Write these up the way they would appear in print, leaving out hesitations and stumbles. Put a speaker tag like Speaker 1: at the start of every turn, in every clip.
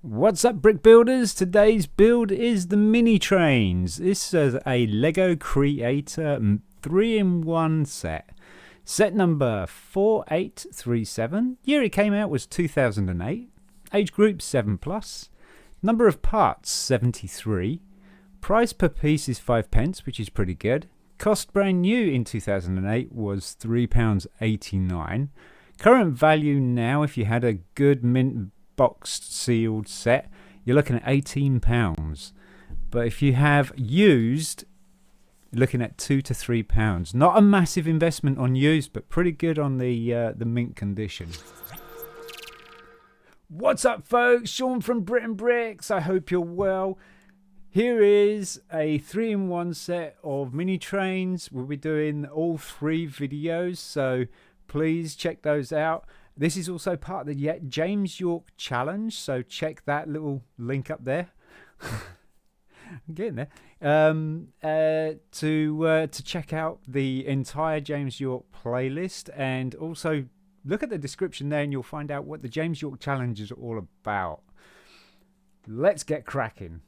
Speaker 1: What's up, brick builders? Today's build is the mini trains. This is a Lego Creator 3-in-1 set. Set number 4837. Year it came out was 2008. Age group 7+. Number of parts 73. Price per piece is 5p, which is pretty good. Cost brand new in 2008 was £3.89. Current value now, if you had a good mint boxed sealed set, you're looking at £18. But if you have used, you're looking at £2 to £3. Not a massive investment on used, but pretty good on the mint condition. What's up, folks? Shaun from BRIT'N Bricks. I hope you're well. Here is a 3-in-1 set of mini trains. We'll be doing all 3 videos, so please check those out. This is also part of the James Yorke challenge, so check that little link up there. I'm getting there. To check out the entire James Yorke playlist, and also look at the description there and you'll find out what the James Yorke challenge is all about. Let's get cracking.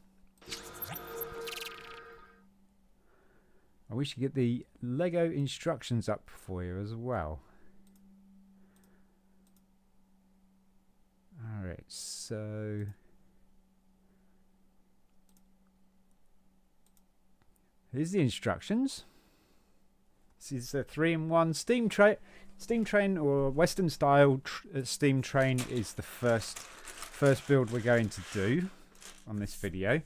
Speaker 1: I wish you could get the Lego instructions up for you as well. Alright, so here's the instructions. This is a 3-in-1 steam train, or Western style steam train is the first build we're going to do on this video.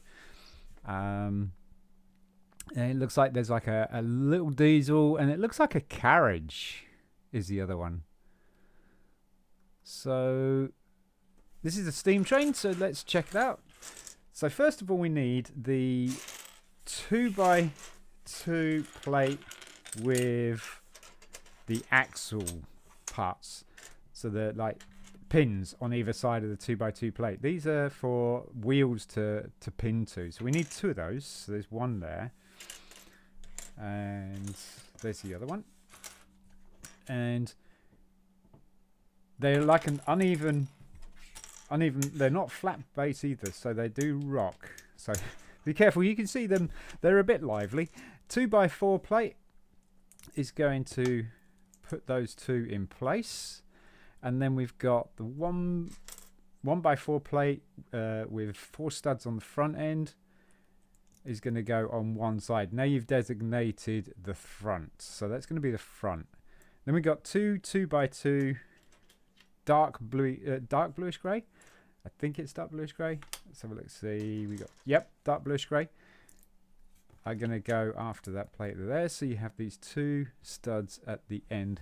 Speaker 1: And it looks like there's like a little diesel, and it looks like a carriage is the other one. So this is a steam train, so let's check it out. So first of all, we need the 2x2 plate with the axle parts. So the like pins on either side of the 2x2 plate. These are for wheels to pin to. So we need 2 of those. So there's one there. And there's the other one. And they're like an uneven, they're not flat base either, so they do rock. So be careful. You can see them, they're a bit lively. 2x4 plate is going to put those 2 in place, and then we've got the 1x4 plate with 4 studs on the front end is going to go on one side. Now you've designated the front, so that's going to be the front. Then we've got 2 2x2 dark bluish grey. I think it's dark bluish grey. Let's have a look. See, we got dark bluish grey. I'm gonna go after that plate there. So you have these 2 studs at the end.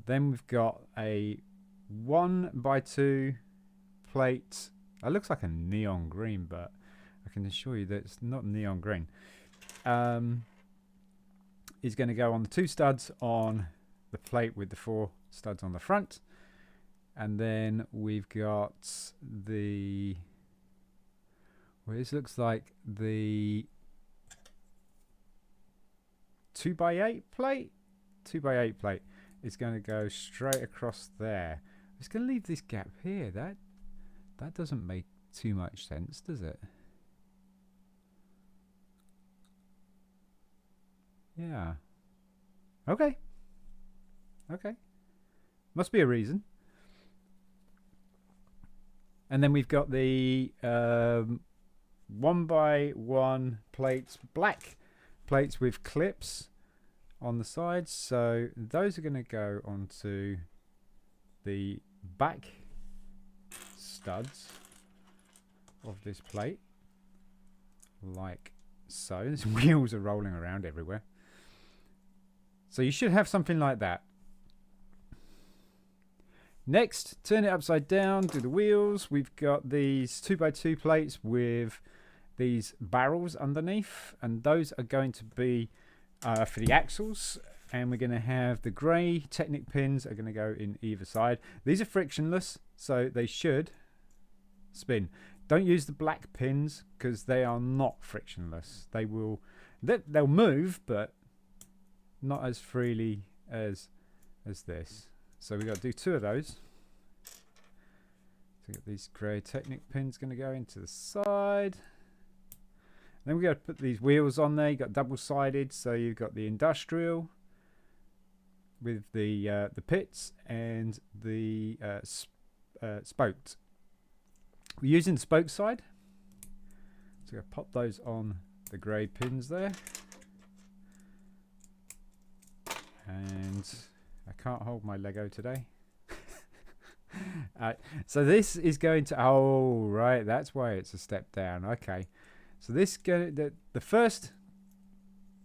Speaker 1: Then we've got a 1x2 plate. It looks like a neon green, but I can assure you that it's not neon green. Is going to go on the 2 studs on the plate with the 4 studs on the front. And then we've got the, well, this looks like the 2x8 plate. 2x8 plate is going to go straight across there. It's going to leave this gap here. That doesn't make too much sense, does it? Yeah. Okay. Must be a reason. And then we've got the 1x1 plates, black plates with clips on the sides. So those are going to go onto the back studs of this plate, like so. These wheels are rolling around everywhere. So you should have something like that. Next, turn it upside down, do the wheels. We've got these 2x2 plates with these barrels underneath, and those are going to be for the axles. And we're going to have the grey Technic pins are going to go in either side. These are frictionless, so they should spin. Don't use the black pins because they are not frictionless. They'll move, but not as freely as this. So we've got to do 2 of those. So get these grey Technic pins going to go into the side. Then we got to put these wheels on there. You got double-sided, so you've got the industrial with the pits and the spoked. We're using the spoke side, so we're going to pop those on the grey pins there. And I can't hold my Lego today. So this is going to, oh right, that's why it's a step down. Okay, so this the first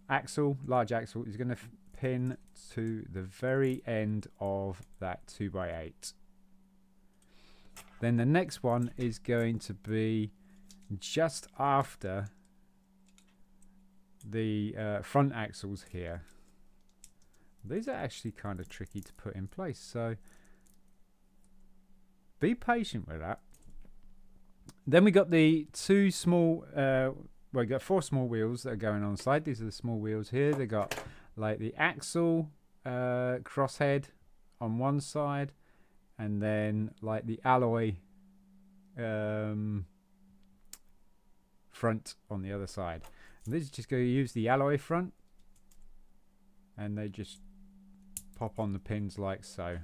Speaker 1: axle, large axle, is going to pin to the very end of that 2x8. Then the next one is going to be just after the front axles here. These are actually kind of tricky to put in place, so be patient with that. Then we got the two small, we got 4 small wheels that are going on the side. These are the small wheels here. They got like the axle crosshead on one side, and then like the alloy front on the other side. And this is just going to use the alloy front, and they just pop on the pins like so.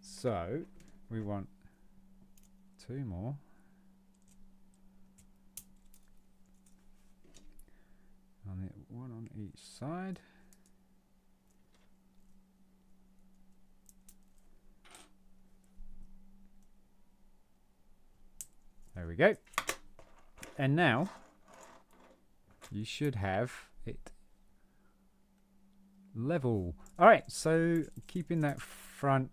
Speaker 1: So we want 2 more. One on each side. There we go. And now you should have it level. Alright, so keeping that front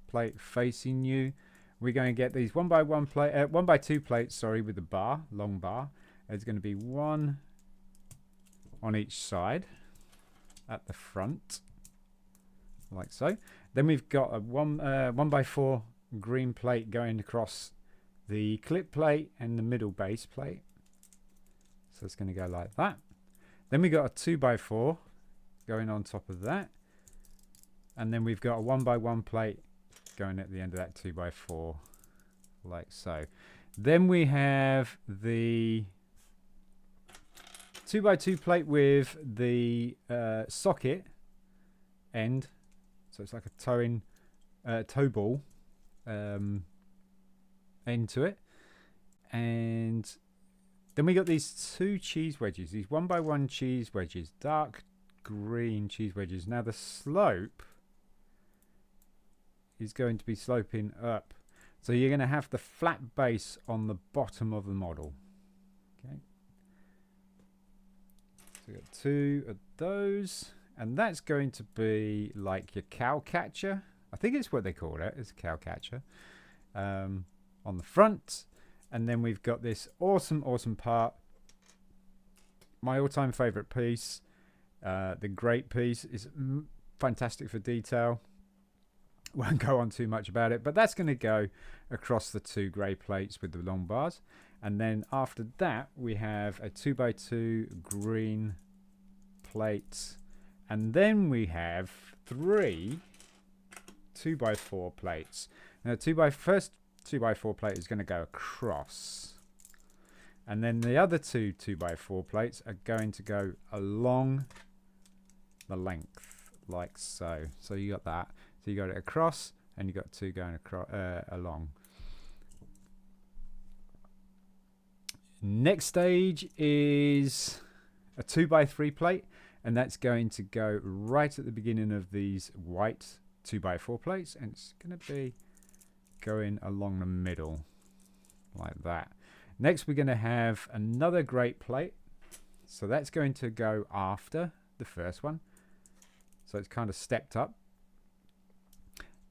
Speaker 1: plate facing you, we're going to get these 1x2 plates, sorry, with the bar, long bar. There's going to be 1 on each side at the front, like so. Then we've got a 1x4 green plate going across the clip plate and the middle base plate. So it's going to go like that. Then we got a 2x4 going on top of that. And then we've got a 1x1 plate going at the end of that 2x4, like so. Then we have the 2x2 plate with the socket end. So it's like a toe ball end to it. And then we got these 2 cheese wedges, these 1x1 cheese wedges, dark green cheese wedges. Now the slope is going to be sloping up, so you're going to have the flat base on the bottom of the model. Okay, so we got 2 of those, and that's going to be like your cow catcher. I think it's what they call it. It's a cow catcher on the front. And then we've got this awesome part, my all-time favorite piece, the great piece. Is fantastic for detail. Won't go on too much about it, but that's going to go across the 2 grey plates with the long bars. And then after that we have a 2x2 green plates, and then we have 3 2x4 plates. Now first 2x4 plate is going to go across, and then the other 2 2x4 plates are going to go along the length like so. So you got that. So you got it across, and you got 2 going across along. Next stage is a 2x3 plate, and that's going to go right at the beginning of these white 2x4 plates, and it's going to be going along the middle like that. Next we're going to have another great plate, so that's going to go after the first one, so it's kind of stepped up.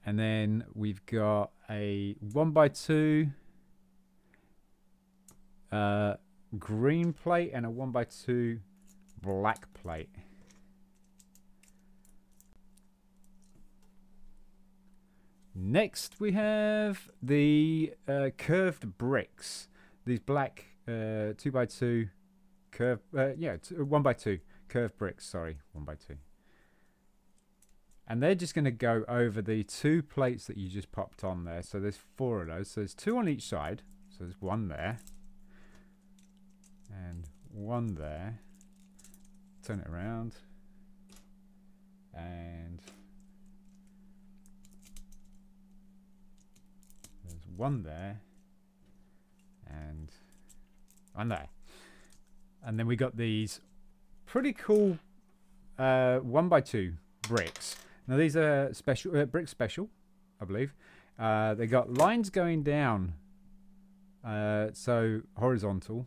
Speaker 1: And then we've got a 1x2 green plate and a 1x2 black plate. Next we have the curved bricks. These black 2x2 curved, 1x2 curved bricks. Sorry, 1x2. And they're just going to go over the 2 plates that you just popped on there. So there's 4 of those. So there's 2 on each side. So there's 1 there. And 1 there. Turn it around. And there's 1 there. And 1 there. And then we got these pretty cool 1x2 bricks. Now these are special brick special, I believe. They got lines going down, so horizontal.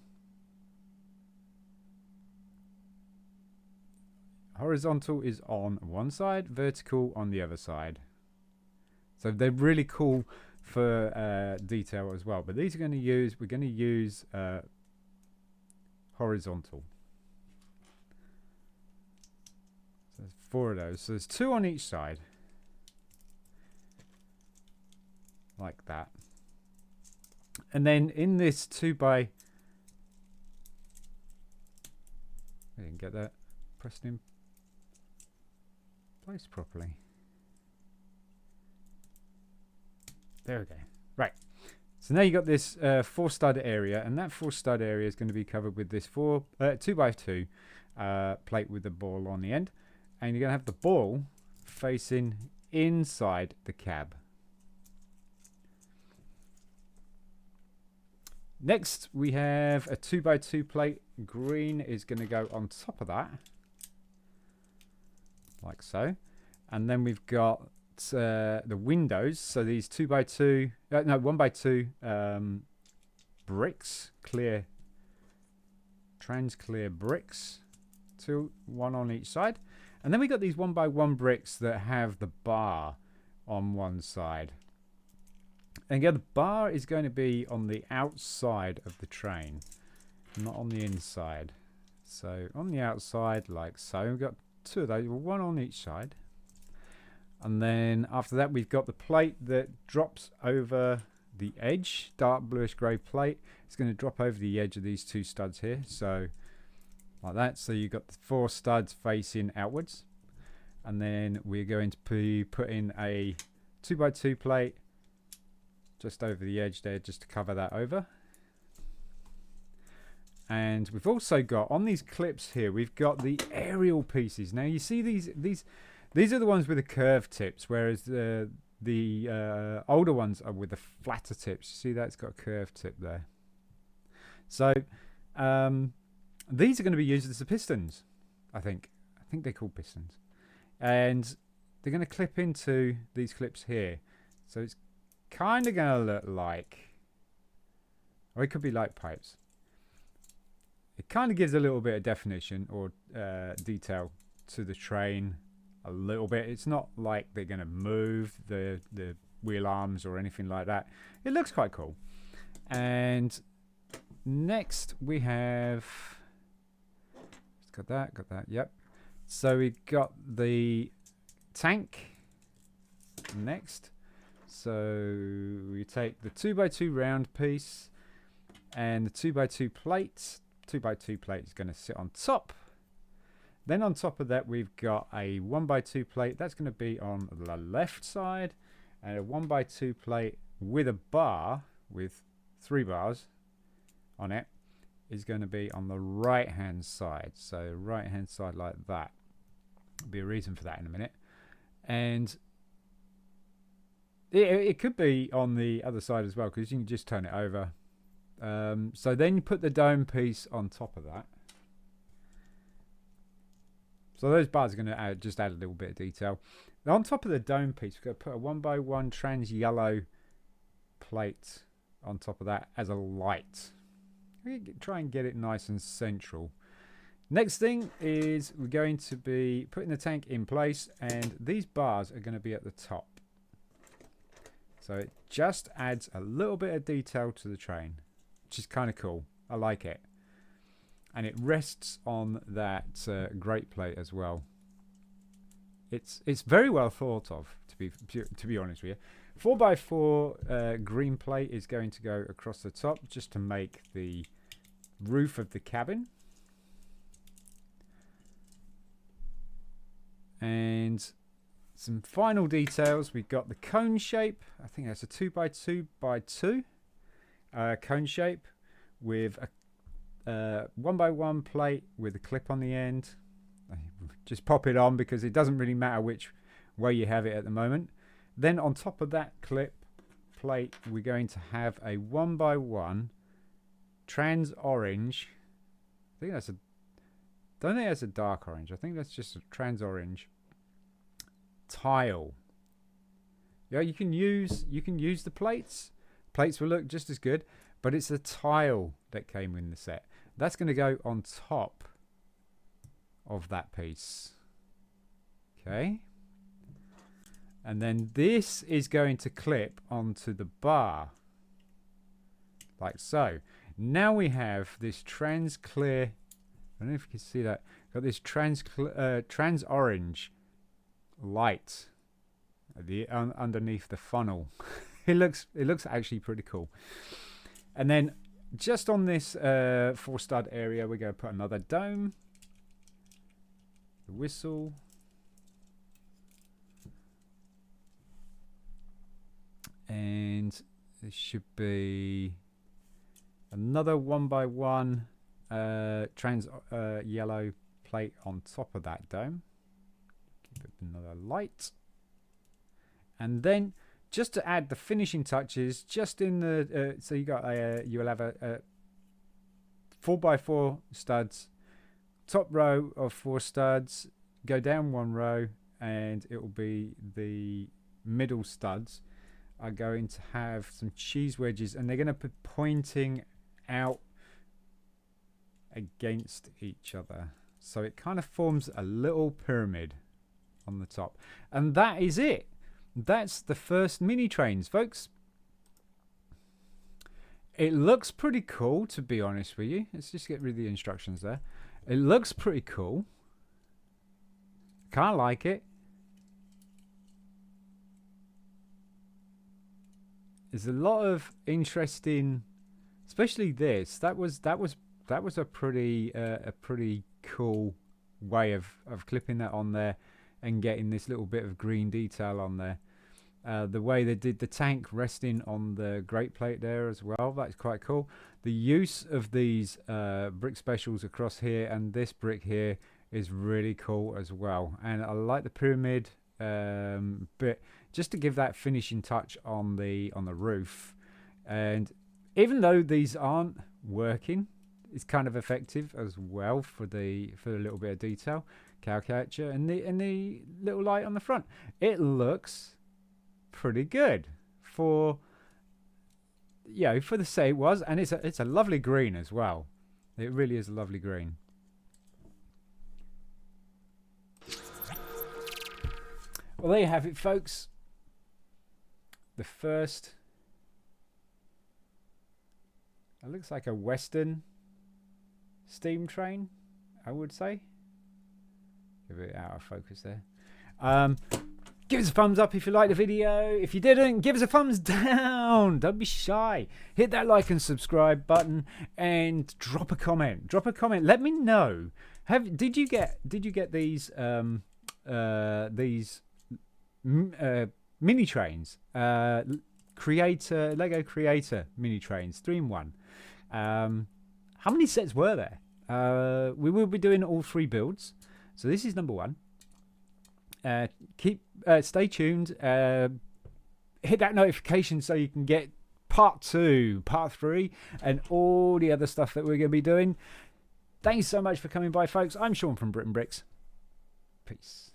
Speaker 1: Horizontal is on one side, vertical on the other side. So they're really cool for detail as well. But these are we're going to use horizontal. So there's 4 of those. So there's 2 on each side. Like that. And then in this 2x... I didn't get that pressed in place properly. There we go. Right. So now you got this 4 stud area, and that 4 stud area is going to be covered with this 2x2 plate with the ball on the end. And you're going to have the ball facing inside the cab. Next, we have a 2x2 plate. Green is going to go on top of that, like so. And then we've got the windows. So these 1x2 bricks, clear, trans clear bricks, 1 on each side. And then we got these 1x1 bricks that have the bar on one side. And again, the bar is going to be on the outside of the train, not on the inside. So on the outside, like so. We've got 2 of those, 1 on each side. And then after that, we've got the plate that drops over the edge, dark bluish grey plate. It's going to drop over the edge of these 2 studs here. So like that. So you've got the 4 studs facing outwards. And then we're going to be putting a 2x2 plate just over the edge there, just to cover that over. And we've also got on these clips here, we've got the aerial pieces. Now you see these are the ones with the curved tips, whereas the older ones are with the flatter tips. You see that it's got a curved tip there. So these are going to be used as the pistons, I think they're called pistons, and they're going to clip into these clips here. So it's kind of going to look like, or it could be like pipes. It kind of gives a little bit of definition or detail to the train a little bit. It's not like they're going to move the wheel arms or anything like that. It looks quite cool. And next we have, got that, yep. So we got the tank next. So we take the 2x2 round piece and the 2x2 plate. 2x2 plate is going to sit on top. Then on top of that, we've got a 1x2 plate. That's going to be on the left side. And a 1x2 plate with a bar, with 3 bars on it, is going to be on the right-hand side. So right-hand side like that. There'll be a reason for that in a minute. And it could be on the other side as well, because you can just turn it over. So then you put the dome piece on top of that. So those bars are going to just add a little bit of detail. Now on top of the dome piece, we're going to put a 1x1 trans yellow plate on top of that as a light. Try and get it nice and central. Next thing is we're going to be putting the tank in place, and these bars are going to be at the top. So it just adds a little bit of detail to the train, which is kind of cool. I like it. And it rests on that grate plate as well. It's very well thought of, to be honest with you. 4x4 green plate is going to go across the top just to make the roof of the cabin. And some final details. We've got the cone shape. I think that's a 2x2x2 cone shape with a 1x1 plate with a clip on the end. Just pop it on because it doesn't really matter which way you have it at the moment. Then on top of that plate, we're going to have a 1x1 trans orange. I think that's don't think that's a dark orange. I think that's just a trans orange tile. Yeah, you can use the plates. Plates will look just as good, but it's a tile that came in the set. That's going to go on top of that piece. Okay. And then this is going to clip onto the bar. Like so. Now we have this trans clear, I don't know if you can see that, got this trans orange light underneath the funnel. it looks actually pretty cool. And then just on this 4-stud area, we're going to put another dome, the whistle, and this should be another 1x1 trans yellow plate on top of that dome. Give it another light. And then just to add the finishing touches, just in the so you got you'll have a 4x4 studs, top row of 4 studs, go down 1 row, and it will be the middle studs are going to have some cheese wedges, and they're going to be pointing out against each other, so it kind of forms a little pyramid on the top. And that is it. That's the first mini trains, folks. It looks pretty cool, to be honest with you. Let's just get rid of the instructions there. It looks pretty cool. Kind of like it. There's a lot of interesting, especially this. That was a pretty cool way of clipping that on there and getting this little bit of green detail on there. The way they did the tank resting on the grate plate there as well, that's quite cool. The use of these brick specials across here and this brick here is really cool as well. And I like the pyramid bit, just to give that finishing touch on the roof. And even though these aren't working, it's kind of effective as well for the little bit of detail, caricature, and the little light on the front. It looks pretty good for the say it was, and it's a lovely green as well. It really is a lovely green. Well, there you have it, folks. The first, it looks like a Western steam train, I would say. Give it out of focus there. Give us a thumbs up if you liked the video. If you didn't, give us a thumbs down. Don't be shy. Hit that like and subscribe button and drop a comment. Drop a comment. Let me know. Did you get these mini trains? Lego Creator mini trains, 3-in-1. How many sets were there? We will be doing all 3 builds. So this is number 1. Stay tuned. Hit that notification so you can get part 2, part 3, and all the other stuff that we're going to be doing. Thanks so much for coming by, folks. I'm Shaun from BRIT'N Bricks. Peace.